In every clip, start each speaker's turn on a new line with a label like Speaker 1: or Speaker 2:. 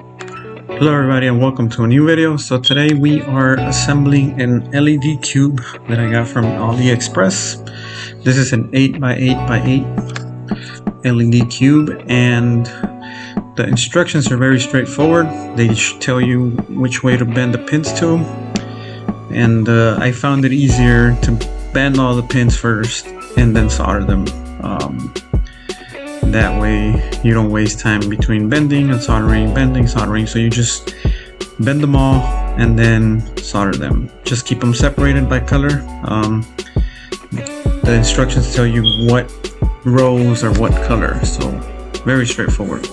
Speaker 1: Hello everybody and welcome to a new video. So today we are assembling an LED cube that I got from AliExpress. This is an 8x8x8 LED cube and the instructions are very straightforward. They tell you which way to bend the pins to, and I found it easier to bend all the pins first and then solder them. That way you don't waste time between bending and soldering, so you just bend them all and then solder them. Just keep them separated by color. The instructions tell you what rows are what color, so very straightforward.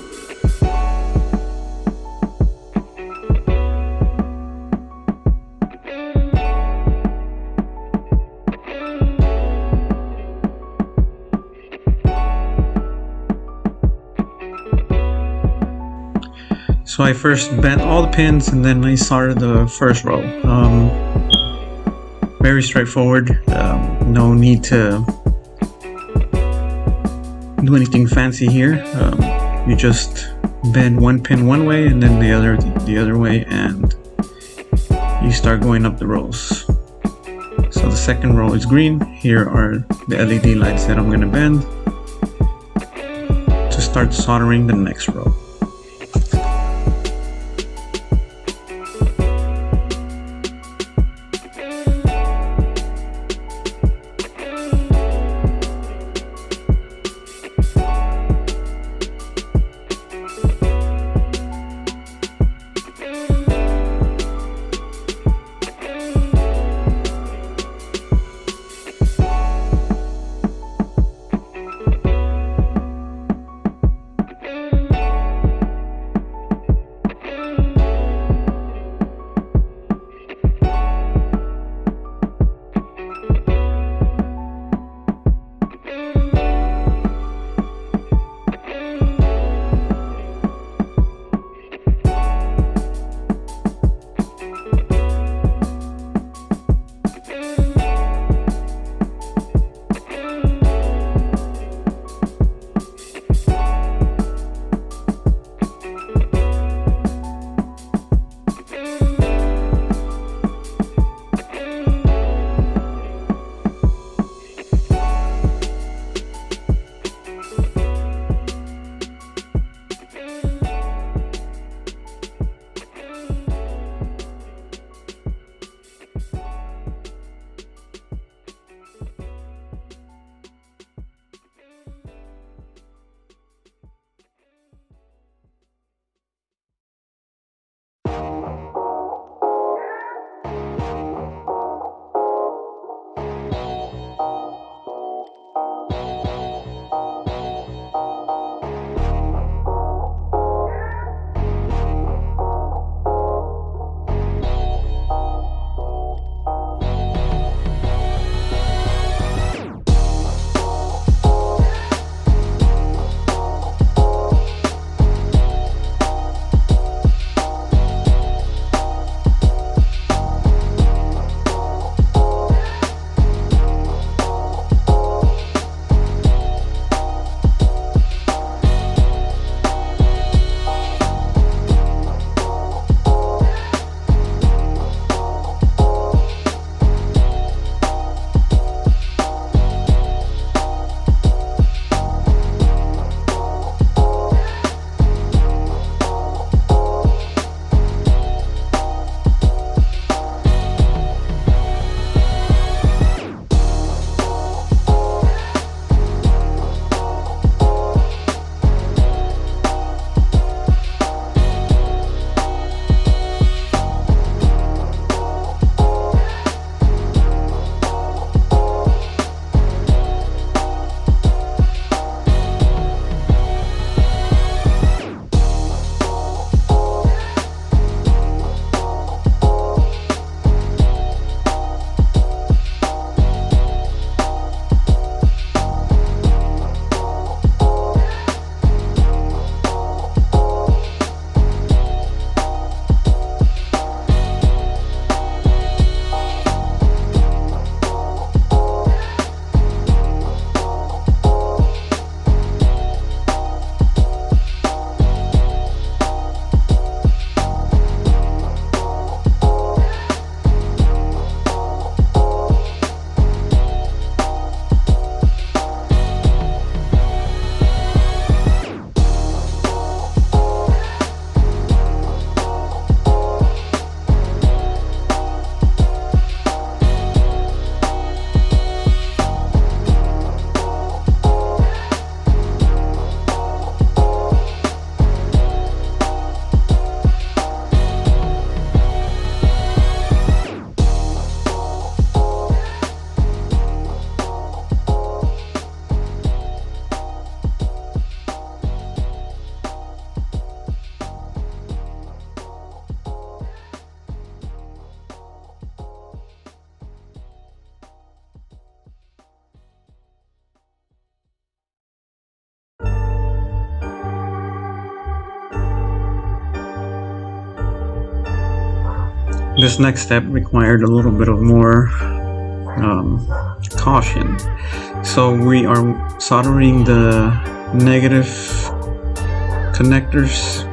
Speaker 1: So I first bent all the pins and then I soldered the first row. Very straightforward. No need to do anything fancy here. You just bend one pin one way and then the other way, and you start going up the rows. So the second row is green. Here are the LED lights that I'm going to bend to start soldering the next row. This next step required a little bit of more caution. So we are soldering the negative connectors,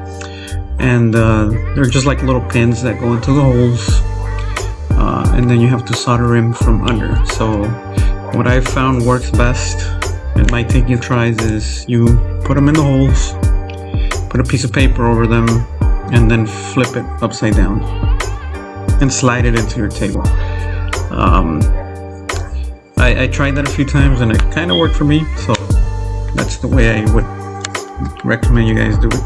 Speaker 1: and they're just like little pins that go into the holes, and then you have to solder them from under. So what I found works best, it might take you tries, is you put them in the holes, put a piece of paper over them, and then flip it upside down and slide it into your table. I tried that a few times and it kind of worked for me, so that's the way I would recommend you guys do it.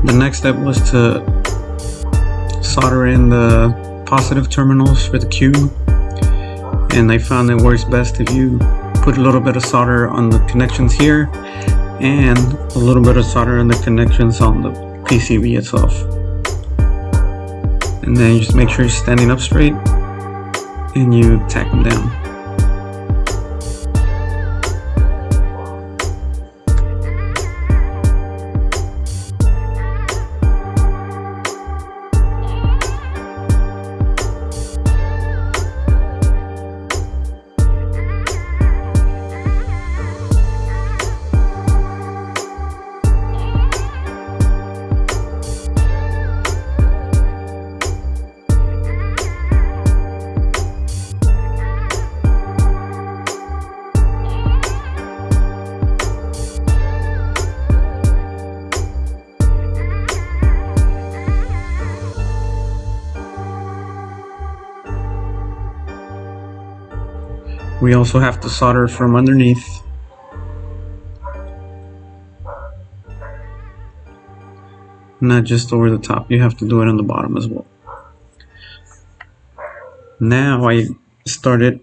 Speaker 1: The next step was to solder in the positive terminals for the cube, and I found it works best if you put a little bit of solder on the connections here and a little bit of solder on the connections on the PCB itself, and then you just make sure you're standing up straight and you tack them down. We also have to solder from underneath. Not just over the top, you have to do it on the bottom as well. Now I started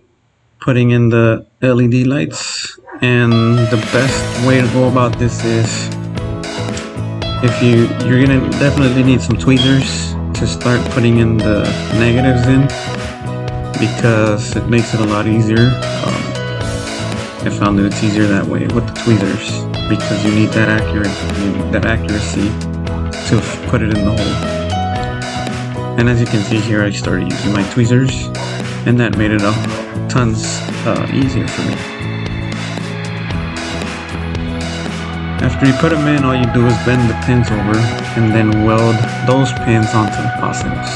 Speaker 1: putting in the LED lights, and the best way to go about this is, if you're gonna definitely need some tweezers to start putting in the negatives in, because it makes it a lot easier. I found that it's easier that way with the tweezers, because you need that accuracy to put it in the hole. And as you can see here, I started using my tweezers, and that made it tons easier for me. After you put them in, all you do is bend the pins over and then weld those pins onto the positives.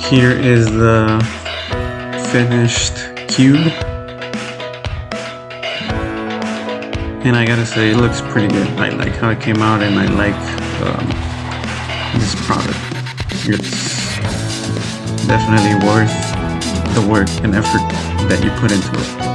Speaker 1: Here is the finished cube. And I gotta say, it looks pretty good. I like how it came out, and I like this product. It's definitely worth the work and effort that you put into it.